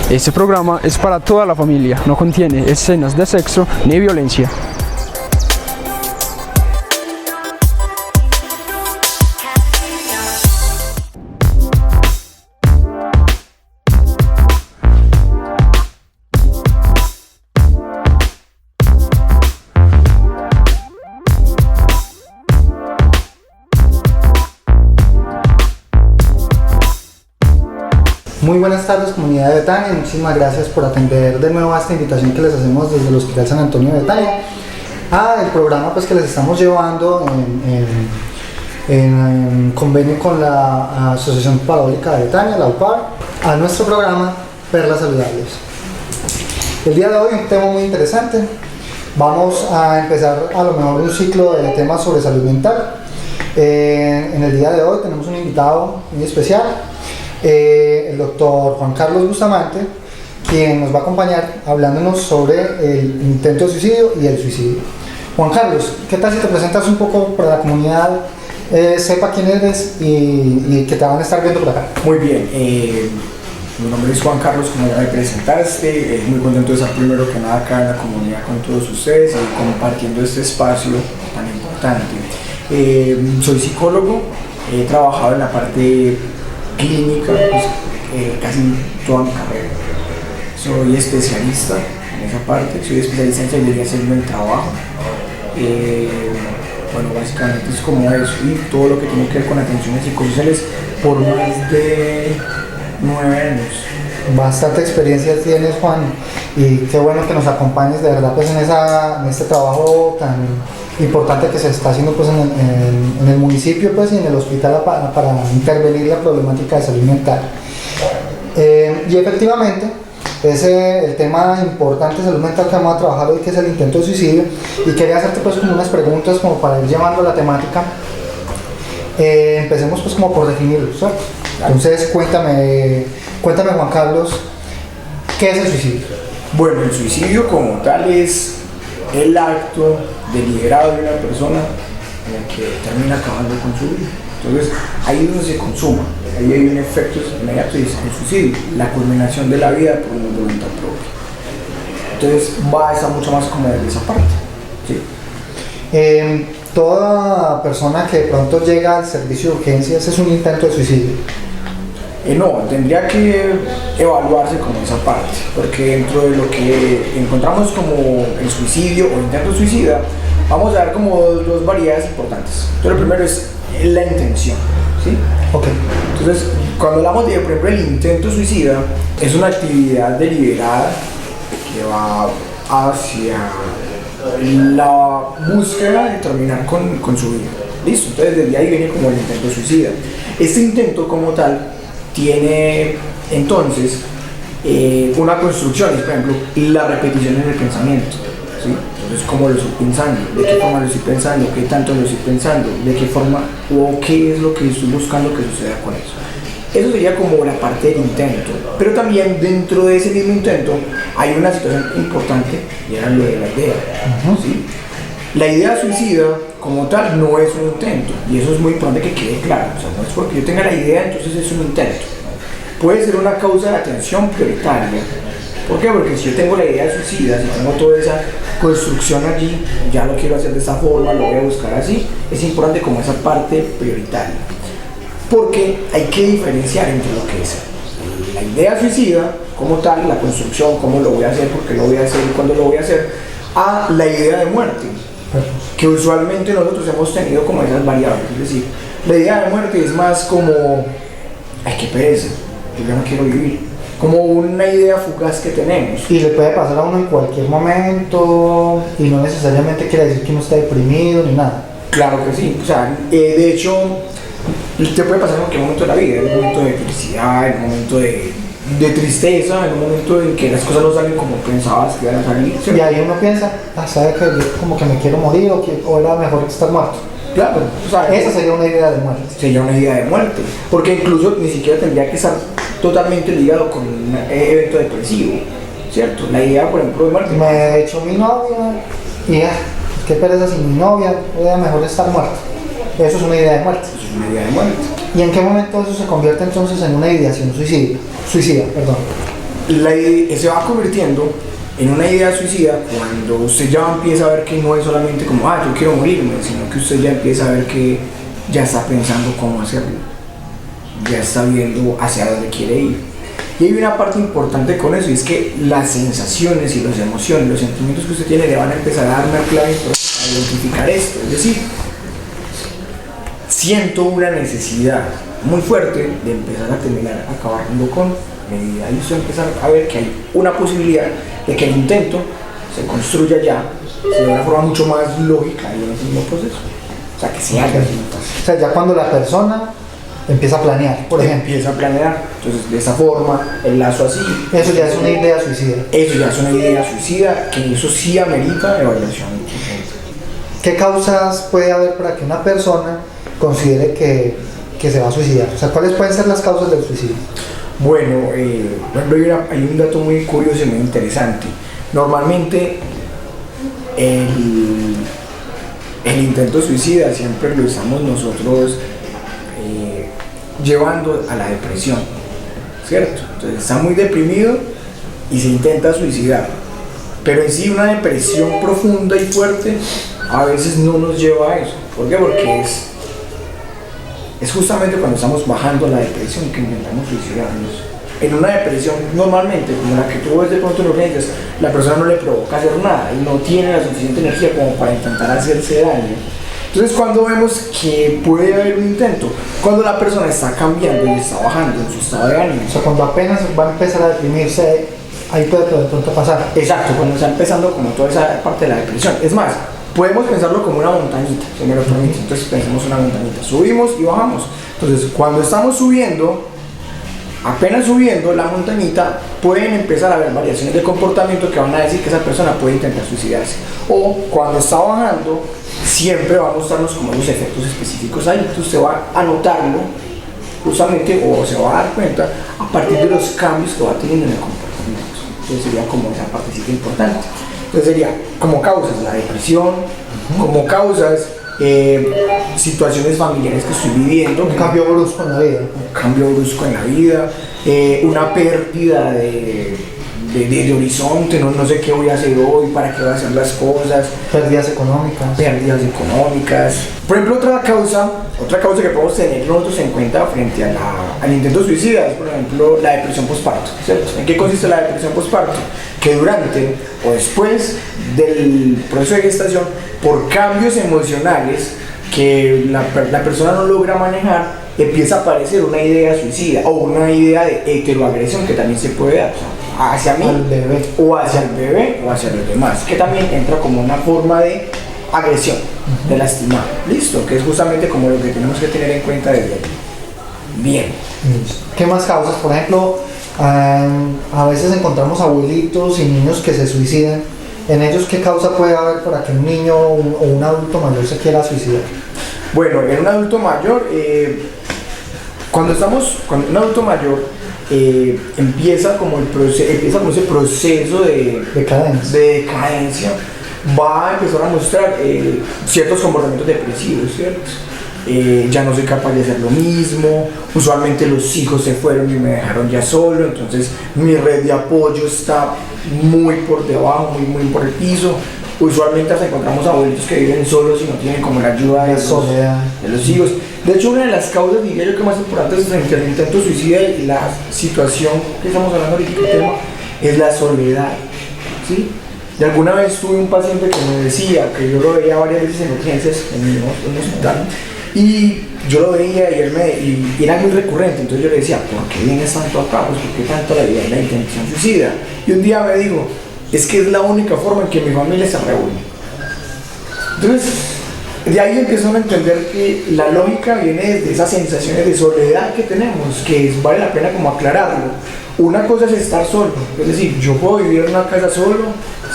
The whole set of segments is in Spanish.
Este programa es para toda la familia, no contiene escenas de sexo ni violencia. Muy buenas tardes, comunidad de Betania, muchísimas gracias por atender de nuevo a esta invitación que les hacemos desde el Hospital San Antonio de Betania el programa pues que les estamos llevando en convenio con la Asociación Parabólica de Betania, la UPAR, a nuestro programa Perlas Saludables. El día de hoy un tema muy interesante. Vamos a empezar a lo mejor un ciclo de temas sobre salud mental. En el día de hoy tenemos un invitado muy especial, el doctor Juan Carlos Bustamante, quien nos va a acompañar hablándonos sobre el intento de suicidio y el suicidio. Juan Carlos, ¿qué tal si te presentas un poco para la comunidad, sepa quién eres y que te van a estar viendo por acá? Muy bien, mi nombre es Juan Carlos, como ya me presentaste, muy contento de estar primero que nada acá en la comunidad con todos ustedes y compartiendo este espacio tan importante. Soy psicólogo, he trabajado en la parte clínica pues, casi toda mi carrera. Soy especialista en esa parte, soy especialista en seguridad y salud del trabajo. Bueno, básicamente es como eso y todo lo que tiene que ver con atenciones psicosociales por más de 9 años. Bastante experiencia tienes, Juan, y qué bueno que nos acompañes de verdad pues en este trabajo tan importante que se está haciendo pues en el municipio pues y en el hospital para intervenir la problemática de salud mental. Y efectivamente el tema importante de salud mental que vamos a trabajar hoy, que es el intento de suicidio, y quería hacerte pues como unas preguntas como para ir llevando la temática. Empecemos pues como por definirlo, ¿cierto? Entonces cuéntame Juan Carlos, ¿qué es el suicidio? Bueno, el suicidio como tal es el acto deliberado de una persona en el que termina acabando con su vida. Entonces ahí es donde se consuma, ahí hay un efecto inmediato y es el suicidio, la culminación de la vida por una voluntad propia. Entonces va a estar mucho más como de esa parte, ¿sí? Toda persona que de pronto llega al servicio de urgencias es un intento de suicidio. No, tendría que evaluarse como esa parte, porque dentro de lo que encontramos como el suicidio o intento suicida, vamos a ver como dos variedades importantes. Entonces, lo primero es la intención, ¿sí? Okay. Entonces, cuando hablamos de, por ejemplo, el intento suicida, es una actividad deliberada que va hacia la búsqueda de terminar con su vida. ¿Listo? Entonces, desde ahí viene como el intento suicida. Este intento como tal tiene entonces una construcción, por ejemplo, la repetición en el pensamiento, ¿sí? Entonces, ¿cómo lo estoy pensando? ¿De qué forma lo estoy pensando? ¿Qué tanto lo estoy pensando? ¿De qué forma o qué es lo que estoy buscando que suceda con eso? Eso sería como la parte del intento, pero también dentro de ese mismo intento hay una situación importante y era lo de la idea, ¿sí? La idea suicida como tal no es un intento y eso es muy importante que quede claro, o sea, no es porque yo tenga la idea entonces es un intento. Puede ser una causa de atención prioritaria. ¿Por qué? Porque si yo tengo la idea de suicida, si tengo toda esa construcción allí, ya lo quiero hacer de esta forma, lo voy a buscar así, es importante como esa parte prioritaria. Porque hay que diferenciar entre lo que es la idea suicida como tal, la construcción, cómo lo voy a hacer, por qué lo voy a hacer y cuándo lo voy a hacer, a la idea de muerte, que usualmente nosotros hemos tenido como esas variables. Es decir, la idea de muerte es más como, ay, qué pereza, yo ya no quiero vivir, como una idea fugaz que tenemos. Y le puede pasar a uno en cualquier momento y no necesariamente quiere decir que uno está deprimido ni nada. Claro que sí, o sea, de hecho te puede pasar en cualquier momento de la vida, en un momento de felicidad, en un momento de tristeza, en un momento en que las cosas no salen como pensabas que iban a salir, ¿sí? Y ahí uno piensa, sabe que yo como que me quiero morir o era mejor estar muerto. Claro, o sea, esa sería una idea de muerte. Sería una idea de muerte, porque incluso ni siquiera tendría que estar totalmente ligado con un evento depresivo, ¿cierto? La idea, por ejemplo, de muerte. Me echó mi novia y qué pereza sin mi novia, era mejor estar muerto. Eso es una idea de muerte. Eso es una idea de muerte. ¿Y en qué momento eso se convierte entonces en una ideación suicida? se va convirtiendo en una idea suicida cuando usted ya empieza a ver que no es solamente como, yo quiero morirme, sino que usted ya empieza a ver que ya está pensando cómo hacerlo, ya está viendo hacia dónde quiere ir. Y hay una parte importante con eso, y es que las sensaciones y las emociones, los sentimientos que usted tiene le van a empezar a dar una clave para identificar esto. Es decir, siento una necesidad muy fuerte de empezar a terminar acabando con mi vida, y usted empieza a ver que hay una posibilidad de que el intento se construya ya de una forma mucho más lógica y en ese mismo proceso. O sea, que se haga. O sea, ya cuando la persona empieza a planear, por ejemplo. Empieza a planear, entonces de esa forma, el lazo así. Eso ya es una idea suicida. Eso ya es una idea suicida, que eso sí amerita evaluación. ¿Qué causas puede haber para que una persona considere que se va a suicidar? O sea, ¿cuáles pueden ser las causas del suicidio? Bueno, por ejemplo, hay un dato muy curioso y muy interesante. Normalmente el intento suicida siempre lo estamos nosotros llevando a la depresión, ¿cierto? Entonces está muy deprimido y se intenta suicidar, pero en sí una depresión profunda y fuerte a veces no nos lleva a eso. ¿Por qué? Porque es justamente cuando estamos bajando la depresión que intentamos suicidarnos. En una depresión normalmente, como la que tú ves de pronto en urgencias, la persona no le provoca hacer nada y no tiene la suficiente energía como para intentar hacerse daño. Entonces, cuando vemos que puede haber un intento, cuando la persona está cambiando y está bajando en su estado de ánimo. O sea, cuando apenas va a empezar a deprimirse, ahí puede de pronto pasar. Exacto, cuando está empezando como toda esa parte de la depresión. Es más, podemos pensarlo como una montañita, si me lo permite. Entonces pensemos una montañita, subimos y bajamos. Entonces, cuando estamos subiendo, apenas subiendo la montañita, pueden empezar a haber variaciones de comportamiento que van a decir que esa persona puede intentar suicidarse. O cuando está bajando, siempre va a mostrarnos como los efectos específicos ahí. Entonces usted va a notarlo justamente, o se va a dar cuenta a partir de los cambios que va teniendo en el comportamiento. Entonces sería como esa partecita importante. Entonces sería como causas la depresión, como causas situaciones familiares que estoy viviendo, Un cambio brusco en la vida. un cambio brusco en la vida, una pérdida de horizonte, no sé qué voy a hacer hoy, para qué voy a hacer las cosas, Pérdidas económicas. Por ejemplo, otra causa que podemos tener nosotros en cuenta frente al intento suicida es, por ejemplo, la depresión postparto, ¿cierto? ¿En qué consiste la depresión postparto? Que durante o después del proceso de gestación, por cambios emocionales que la persona no logra manejar, empieza a aparecer una idea suicida o una idea de heteroagresión que también se puede dar, o sea, hacia mí o hacia el bebé o hacia los demás, que también entra como una forma de agresión, de lastimar. Listo, que es justamente como lo que tenemos que tener en cuenta desde aquí. Bien. ¿Qué más causas? Por ejemplo, a veces encontramos abuelitos y niños que se suicidan. ¿En ellos qué causa puede haber para que un niño o un adulto mayor se quiera suicidar? Bueno, en un adulto mayor, cuando un adulto mayor empieza como ese proceso de decadencia, va a empezar a mostrar ciertos comportamientos depresivos, ¿cierto? Ya no soy capaz de hacer lo mismo, usualmente los hijos se fueron y me dejaron ya solo, entonces mi red de apoyo está muy por debajo, muy por el piso. Usualmente hasta encontramos abuelitos que viven solos y no tienen como la ayuda de los hijos. De hecho, una de las causas, diría yo, que más importantes frente al intento suicida y la situación que estamos hablando ahorita, el tema, es la soledad, ¿sí? Y alguna vez tuve un paciente que me decía, que yo lo veía varias veces en urgencias, en un hospital, y yo lo veía y era muy recurrente. Entonces yo le decía, ¿por qué vienes tanto acá? Pues ¿por qué tanto la intención suicida? Y un día me dijo, es que es la única forma en que mi familia se reúne. Entonces, de ahí empezó a entender que la lógica viene desde esas sensaciones de soledad que tenemos, que vale la pena como aclararlo. Una cosa es estar solo, es decir, yo puedo vivir en una casa solo,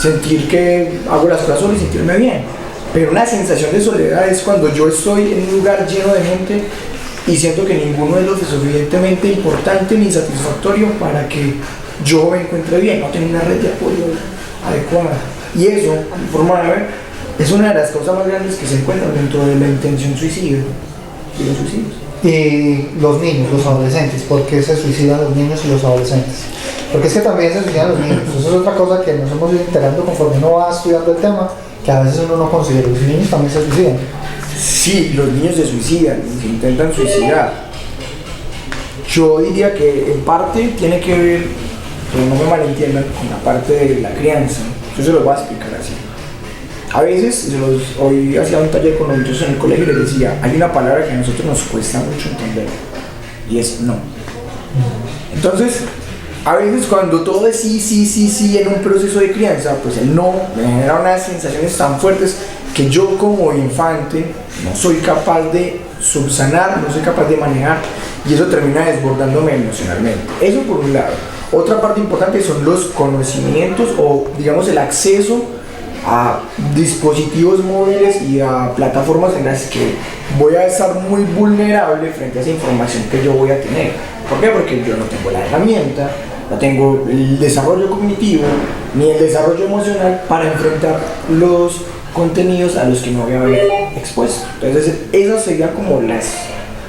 sentir que hago las cosas solo y sentirme bien. Pero una sensación de soledad es cuando yo estoy en un lugar lleno de gente y siento que ninguno de los es suficientemente importante ni satisfactorio para que yo me encuentre bien, no tengo una red de apoyo adecuada. Y eso, en forma de ver, es una de las causas más grandes que se encuentran dentro de la intención suicida y los suicidios. Y los niños, los adolescentes, ¿por qué se suicidan los niños y los adolescentes? Porque es que también se suicidan los niños. Eso es otra cosa que nos hemos ido enterando conforme uno va estudiando el tema, que a veces uno no considera. Los niños también se suicidan. Sí, los niños se suicidan, se intentan suicidar. Yo diría que en parte tiene que ver, pero no me malentiendan, con la parte de la crianza. Yo se lo voy a explicar así. A veces, hoy hacía un taller con los muchachos en el colegio y les decía, hay una palabra que a nosotros nos cuesta mucho entender, y es no. Entonces, a veces cuando todo es sí en un proceso de crianza, pues el no me genera unas sensaciones tan fuertes que yo como infante no soy capaz de subsanar, no soy capaz de manejar, y eso termina desbordándome emocionalmente. Eso por un lado. Otra parte importante son los conocimientos o digamos el acceso a dispositivos móviles y a plataformas en las que voy a estar muy vulnerable frente a esa información que yo voy a tener. ¿Por qué? Porque yo no tengo la herramienta, no tengo el desarrollo cognitivo ni el desarrollo emocional para enfrentar los contenidos a los que me voy a ver expuesto. Entonces esas serían como las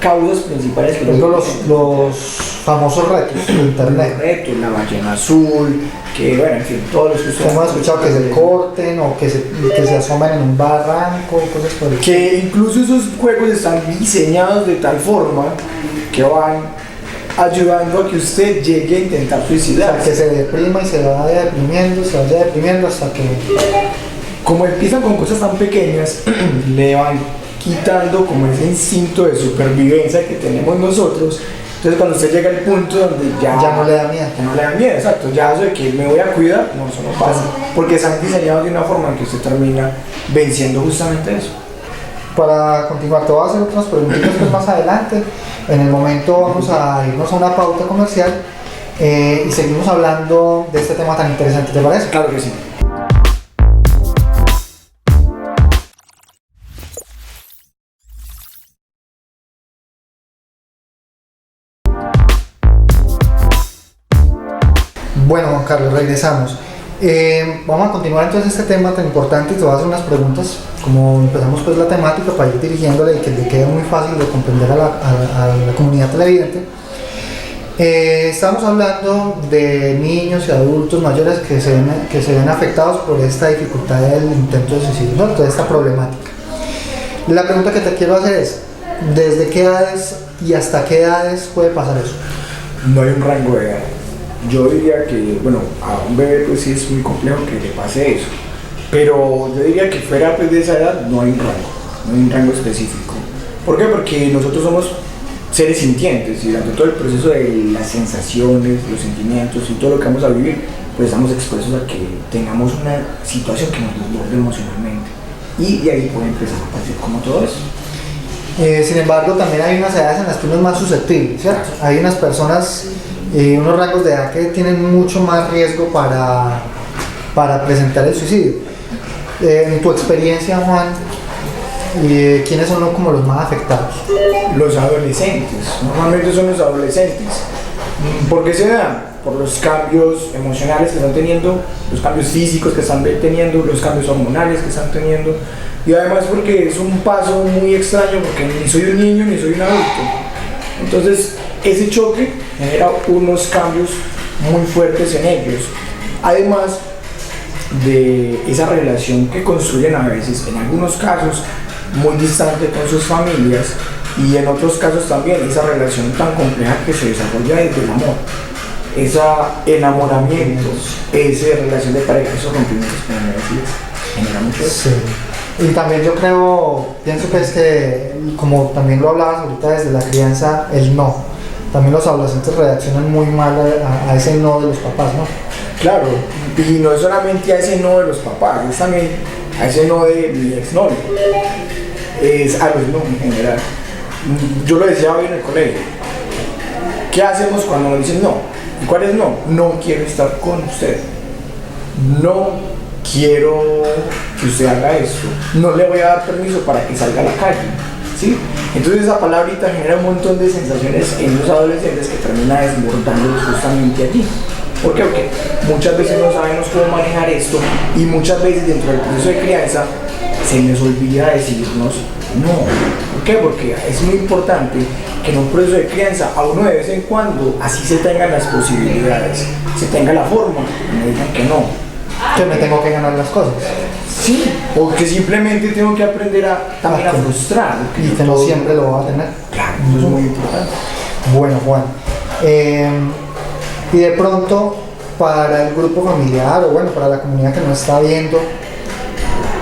causas principales que los famosos retos de internet. Los retos, la ballena azul, que bueno, en fin, todos los que ustedes hemos escuchado que se corten o que se asomen en un barranco, cosas por el estilo. Que incluso esos juegos están diseñados de tal forma que van ayudando a que usted llegue a intentar suicidarse. O sea, que se deprima y se vaya deprimiendo hasta que... Como empiezan con cosas tan pequeñas, le van quitando como ese instinto de supervivencia que tenemos nosotros. Entonces cuando usted llega al punto donde ya no le da miedo. Ya no le da miedo, exacto. Ya eso de que me voy a cuidar, no, eso no pasa. Porque están diseñados de una forma en que usted termina venciendo justamente eso. Para continuar, te voy a hacer otras preguntitas pues más adelante. En el momento vamos a irnos a una pauta comercial y seguimos hablando de este tema tan interesante, ¿te parece? Claro que sí. Bueno, Juan Carlos, regresamos. Vamos a continuar entonces este tema tan importante y te voy a hacer unas preguntas, como empezamos pues la temática para ir dirigiéndole y que le quede muy fácil de comprender a la comunidad televidente. Estamos hablando de niños y adultos mayores que se ven afectados por esta dificultad del intento de suicidio, ¿no? Toda esta problemática. La pregunta que te quiero hacer es, ¿desde qué edades y hasta qué edades puede pasar eso? No hay un rango de edad. Yo diría que, bueno, a un bebé pues sí es muy complejo que le pase eso, pero yo diría que fuera pues, de esa edad no hay un rango específico. ¿Por qué? Porque nosotros somos seres sintientes y durante todo el proceso de las sensaciones, los sentimientos y todo lo que vamos a vivir, pues estamos expuestos a que tengamos una situación que nos desborde emocionalmente y de ahí puede empezar a pasar como todo eso. Sin embargo, también hay unas edades en las que uno es más susceptible, ¿cierto? Hay unas personas, unos rangos de edad que tienen mucho más riesgo para presentar el suicidio. En tu experiencia, Juan, ¿quiénes son como los más afectados? Los adolescentes, normalmente son los adolescentes. ¿Por qué se dan? Por los cambios emocionales que están teniendo, los cambios físicos que están teniendo, los cambios hormonales que están teniendo, y además porque es un paso muy extraño porque ni soy un niño ni soy un adulto. Entonces ese choque genera unos cambios muy fuertes en ellos, además de esa relación que construyen a veces, en algunos casos muy distante con sus familias, y en otros casos también esa relación tan compleja que se desarrolla desde el amor, ese enamoramiento, esa relación de pareja, esos rompimientos, genera mucho eso. Sí. Y también yo pienso que es que, como también lo hablabas ahorita desde la crianza, el no. También los adolescentes reaccionan muy mal a ese no de los papás, ¿no? Claro, y no es solamente a ese no de los papás, es también a ese no de mi exnovio, es a los no en general. Yo lo decía hoy en el colegio, ¿qué hacemos cuando nos dicen no? ¿Y cuál es no? No quiero estar con usted, no quiero que usted haga esto, no le voy a dar permiso para que salga a la calle, ¿sí? Entonces esa palabrita genera un montón de sensaciones en los adolescentes que termina desbordándolos justamente allí. ¿Por qué? Porque muchas veces no sabemos cómo manejar esto y muchas veces dentro del proceso de crianza se nos olvida decirnos no. qué? Porque es muy importante que en un proceso de crianza a uno de vez en cuando así se tengan las posibilidades, se tenga la forma, y me digan que no. Que me tengo que ganar las cosas. Sí, o que simplemente tengo que aprender también a frustrar. Y que no siempre lo va a tener. Claro, eso es muy importante. Bueno, Juan. Y de pronto, para el grupo familiar o bueno, para la comunidad que nos está viendo,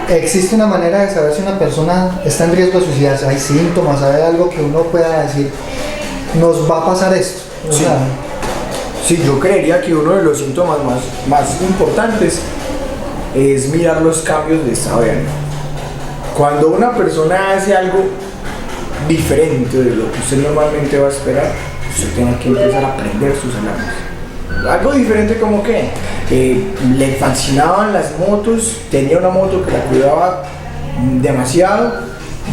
¿existe una manera de saber si una persona está en riesgo de suicidarse? ¿Hay síntomas? ¿Hay algo que uno pueda decir, nos va a pasar esto? O Sí. sea, Sí, yo creería que uno de los síntomas más importantes es mirar los cambios de estado de ánimo. Cuando una persona hace algo diferente de lo que usted normalmente va a esperar, usted tiene que empezar a prender sus alarmas. Algo diferente como que le fascinaban las motos, tenía una moto que la cuidaba demasiado,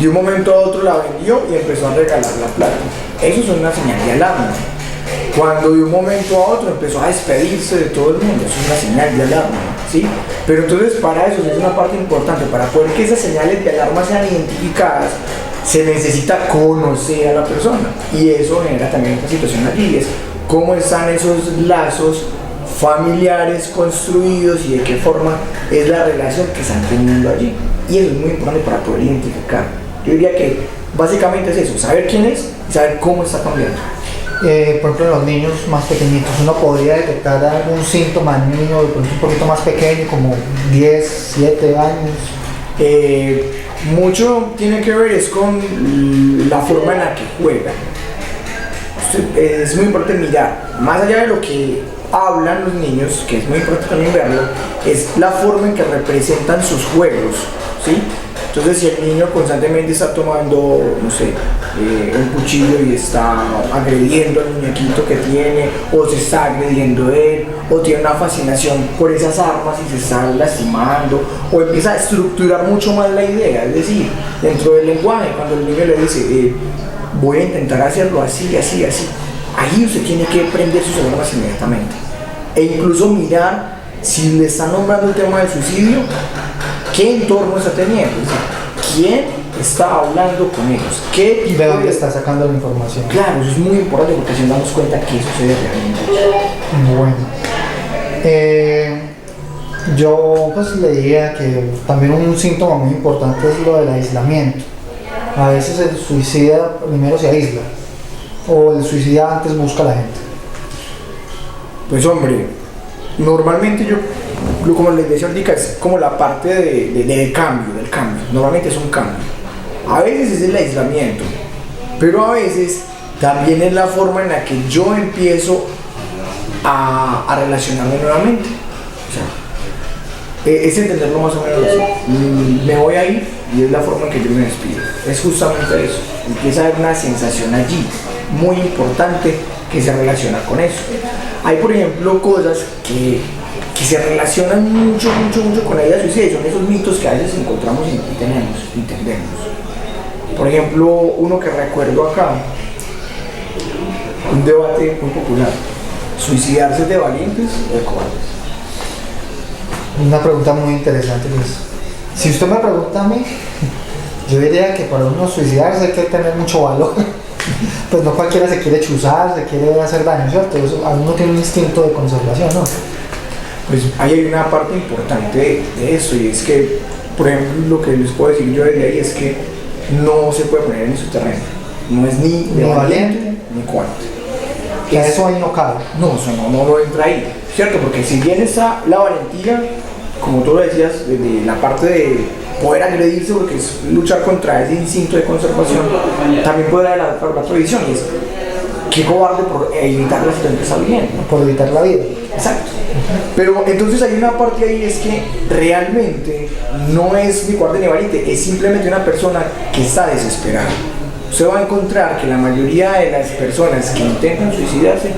de un momento a otro la vendió y empezó a regalar la plata. Eso es una señal de alarma. Cuando de un momento a otro empezó a despedirse de todo el mundo, eso es una señal de alarma, ¿sí? Pero entonces para eso es una parte importante, para poder que esas señales de alarma sean identificadas, se necesita conocer a la persona, y eso genera también esta situación allí, es cómo están esos lazos familiares construidos y de qué forma es la relación que están teniendo allí, y eso es muy importante para poder identificar. Yo diría que básicamente es eso, saber quién es y saber cómo está cambiando. por ejemplo, en los niños más pequeñitos, uno podría detectar algún síntoma en un niño de pronto un poquito más pequeño, como 10, 7 años. Mucho tiene que ver es con la forma en la que juegan. Es muy importante mirar, más allá de lo que hablan los niños, que es muy importante también verlo, es la forma en que representan sus juegos, ¿sí? Entonces, si el niño constantemente está tomando, no sé, un cuchillo y está agrediendo al muñequito que tiene, o se está agrediendo él, o tiene una fascinación por esas armas y se está lastimando, o empieza a estructurar mucho más la idea, es decir, dentro del lenguaje, cuando el niño le dice, voy a intentar hacerlo así, así, así, ahí usted tiene que prender sus alarmas inmediatamente, e incluso mirar si le están nombrando el tema del suicidio, qué entorno está teniendo, es decir, quién está hablando con ellos, qué tipo ¿De dónde está sacando la información? Claro, eso es muy importante porque así nos damos cuenta que sucede realmente. Bueno, yo pues leía que también un síntoma muy importante es lo del aislamiento. A veces el suicida primero se aísla, o el suicida antes busca a la gente. Pues hombre, normalmente como les decía ahorita, es como la parte del cambio, normalmente es un cambio. A veces es el aislamiento, pero a veces también es la forma en la que yo empiezo a relacionarme nuevamente. O sea, es entenderlo más o menos así. Me voy a ir y es la forma en que yo me despido. Es justamente eso. Empieza a haber una sensación allí muy importante que se relaciona con eso. Hay, por ejemplo, cosas que se relacionan mucho con la idea de suicidio, y son esos mitos que a veces encontramos y entendemos. Por ejemplo, uno que recuerdo acá, un debate muy popular: ¿suicidarse es de valientes o de cobardes? Una pregunta muy interesante, pues. Si usted me pregunta a mí, yo diría que para uno suicidarse hay que tener mucho valor. Pues no cualquiera se quiere chuzar, se quiere hacer daño, ¿cierto? Eso, uno tiene un instinto de conservación, ¿no? Pues ahí hay una parte importante de eso, y es que, por ejemplo, lo que les puedo decir yo desde ahí es que no se puede poner en su terreno. No es ni de valiente ni cobarde. Que eso ahí no cabe. No, eso no entra ahí, ¿cierto? Porque si bien está la valentía, como tú lo decías, de la parte de poder agredirse, porque es luchar contra ese instinto de conservación, también puede haber la otra visión, y es qué cobarde por evitar la situación que está viviendo. Por evitar la vida. Exacto. Pero entonces hay una parte ahí, es que realmente no es ni cobarde ni valiente, es simplemente una persona que está desesperada. Usted va a encontrar que la mayoría de las personas que intentan suicidarse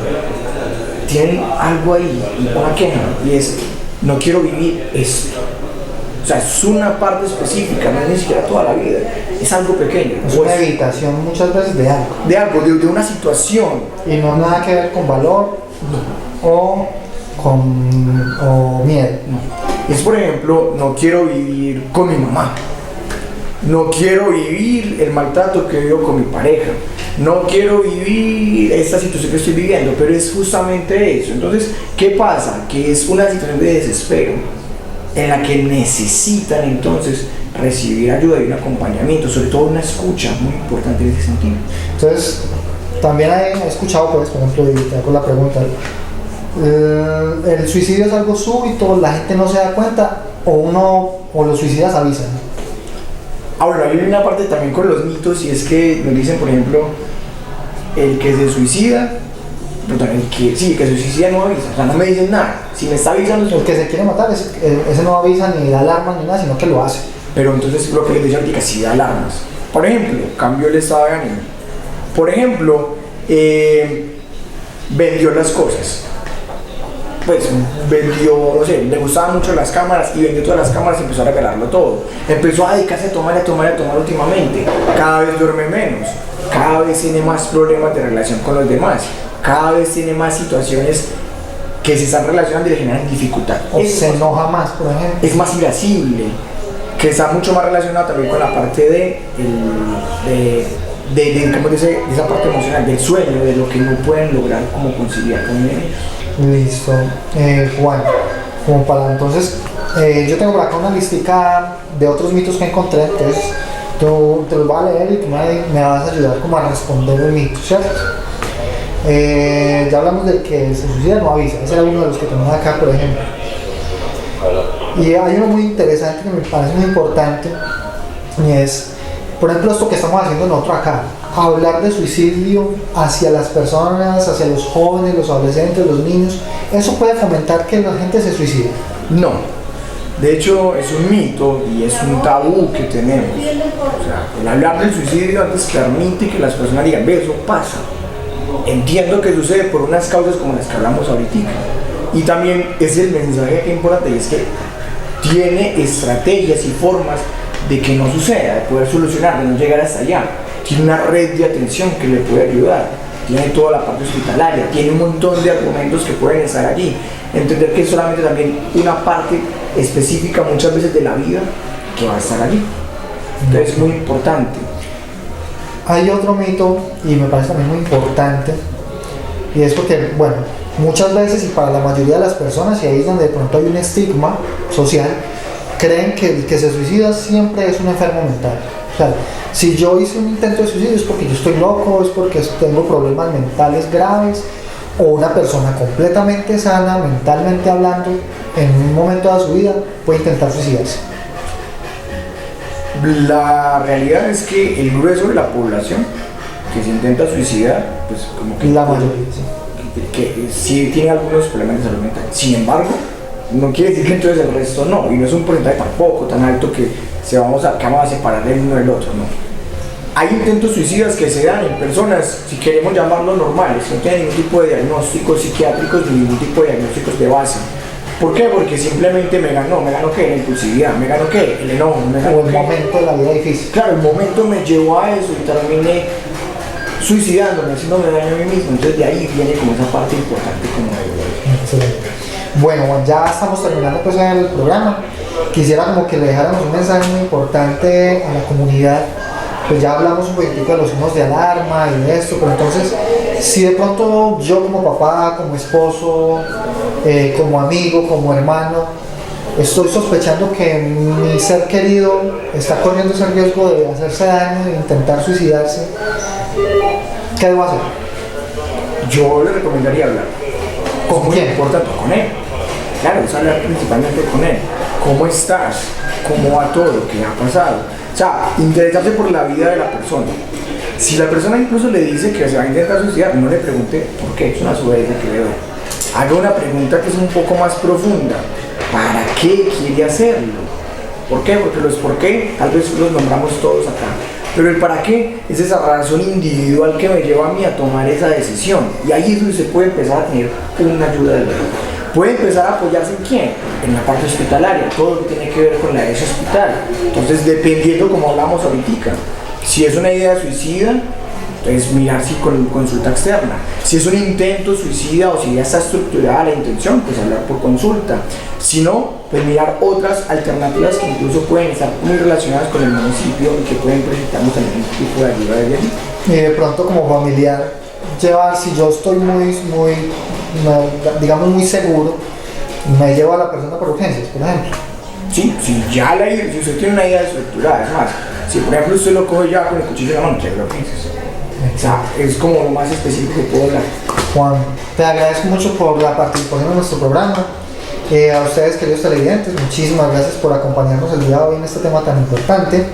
tienen algo ahí, una queja, y es: no quiero vivir esto. O sea, es una parte específica, no es ni siquiera toda la vida, es algo pequeño. Es una evitación muchas veces de algo. De una situación. Y no nada que ver con valor o miedo. Es, por ejemplo, no quiero vivir con mi mamá. no quiero vivir el maltrato que vivo con mi pareja, no quiero vivir esta situación que estoy viviendo, pero es justamente eso. Entonces, ¿qué pasa? Que es una situación de desespero en la que necesitan entonces recibir ayuda y un acompañamiento, sobre todo una escucha muy importante en ese sentido. Entonces, también he escuchado, pues, por ejemplo, y te hago la pregunta, ¿el suicidio es algo súbito, la gente no se da cuenta o los suicidas avisan? Ahora, hay una parte también con los mitos, y es que nos dicen, por ejemplo, el que se suicida, perdón, que se suicida no avisa, o sea, no me dicen nada. Si me está avisando, el que se quiere matar, ese no avisa ni da alarma ni nada, sino que lo hace. Pero entonces lo que les decía ahorita, sí da alarmas. Por ejemplo, cambió el estado de ánimo. Por ejemplo, vendió las cosas. Pues vendió, no sé, le gustaban mucho las cámaras y vendió todas las cámaras y empezó a regalarlo todo. Empezó a dedicarse a tomar últimamente. Cada vez duerme menos, cada vez tiene más problemas de relación con los demás, cada vez tiene más situaciones que se están relacionando y le generan dificultad. O se enoja más, por ejemplo. Es más irascible, que está mucho más relacionado también con la parte de esa parte emocional, del sueño, de lo que no pueden lograr como conciliar con ellos. Listo. Juan, como para entonces, yo tengo por acá una listica de otros mitos que encontré, entonces te los voy a leer y tú me vas a ayudar como a responder el mito, ¿cierto? Ya hablamos del que se suicida no avisa, ese era uno de los que tenemos acá, por ejemplo. Y hay uno muy interesante que me parece muy importante, y es, por ejemplo, esto que estamos haciendo nosotros acá, hablar de suicidio hacia las personas, hacia los jóvenes, los adolescentes, los niños. ¿Eso puede fomentar que la gente se suicide? No, de hecho es un mito y es un tabú que tenemos. O sea, el hablar del suicidio antes permite que las personas digan, ve, eso pasa. Entiendo que sucede por unas causas como las que hablamos ahorita. Y también es el mensaje que es importante, y es que tiene estrategias y formas de que no suceda, de poder solucionar, de no llegar hasta allá. Tiene una red de atención que le puede ayudar, tiene toda la parte hospitalaria, tiene un montón de argumentos que pueden estar allí. Entender que es solamente también una parte específica muchas veces de la vida que va a estar allí. Entonces es muy importante. Hay otro mito, y me parece también muy importante, y es porque, bueno, muchas veces y para la mayoría de las personas, y ahí es donde de pronto hay un estigma social, creen que el que se suicida siempre es un enfermo mental. O sea, si yo hice un intento de suicidio es porque yo estoy loco, es porque tengo problemas mentales graves, o una persona completamente sana, mentalmente hablando, en un momento de su vida puede intentar suicidarse. La realidad es que el grueso de la población que se intenta suicidar, pues como que la mayoría, sí. Que sí tiene algunos problemas de salud mental. Sin embargo, no quiere decir que entonces el resto no, y no es un porcentaje tampoco tan alto que vamos a separar el uno del otro, no. Hay intentos suicidas que se dan en personas, si queremos llamarlos normales, que no tienen ningún tipo de diagnósticos psiquiátricos ni ningún tipo de diagnósticos de base. ¿Por qué? Porque simplemente me ganó ¿qué? La impulsividad, me ganó ¿qué? El enojo, me ganó o el momento de la vida difícil. Claro, el momento me llevó a eso y terminé suicidándome, haciéndome daño a mí mismo. Entonces de ahí viene como esa parte importante como de... Excelente. Bueno, Juan, ya estamos terminando pues el programa. Quisiera como que le dejáramos un mensaje muy importante a la comunidad. Pues ya hablamos un poquitico de los signos de alarma y de esto, pero entonces, si de pronto yo como papá, como esposo, como amigo, como hermano, estoy sospechando que mi ser querido está corriendo ese riesgo de hacerse daño, de intentar suicidarse, ¿qué debo hacer? Yo le recomendaría hablar. ¿Con quién? Por tanto, con él. Claro, es hablar principalmente con él. ¿Cómo estás? ¿Cómo va todo? ¿Qué ha pasado? O sea, interesarse por la vida de la persona. Si la persona incluso le dice que se va a intentar suicidar, no le pregunte por qué, es una sugerencia que le doy. Haga una pregunta que es un poco más profunda. ¿Para qué quiere hacerlo? ¿Por qué? Porque los por qué tal vez los nombramos todos acá. Pero el para qué es esa razón individual que me lleva a mí a tomar esa decisión. Y ahí es donde se puede empezar a tener una ayuda de verdad. Puede empezar a apoyarse en quién? En la parte hospitalaria, todo lo que tiene que ver con la ese hospital. Entonces, dependiendo como hablamos ahorita, si es una idea suicida, Entonces mirar si con consulta externa. Si es un intento suicida o si ya está estructurada la intención, pues hablar por consulta. Si no, pues mirar otras alternativas que incluso pueden estar muy relacionadas con el municipio y que pueden presentarnos algún tipo de ayuda de allí. Y de pronto como familiar, llevar, si yo estoy digamos muy seguro, me llevo a la persona por urgencias, por ejemplo. Sí, si usted tiene una idea estructurada, es más, si por ejemplo usted lo coge ya con el cuchillo en la mano, ya lo piensas. O sea, es como lo más específico que puedo hablar. Juan, te agradezco mucho por la participación en nuestro programa. A ustedes, queridos televidentes, muchísimas gracias por acompañarnos el día de hoy en este tema tan importante.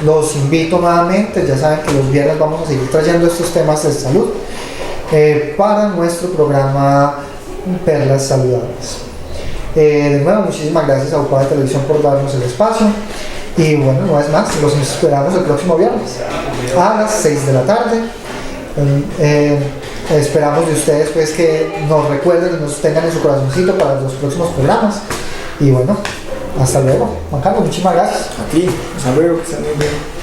Los invito nuevamente, ya saben que los viernes vamos a seguir trayendo estos temas de salud para nuestro programa Perlas Saludables. De nuevo, muchísimas gracias a UPA de Televisión por darnos el espacio. Y bueno, no es más, los esperamos el próximo viernes a las 6 de la tarde. Esperamos de ustedes pues que nos recuerden y nos tengan en su corazoncito para los próximos programas. Y bueno, hasta luego. Juan Carlos, muchísimas gracias. A ti, hasta luego, que estén muy bien.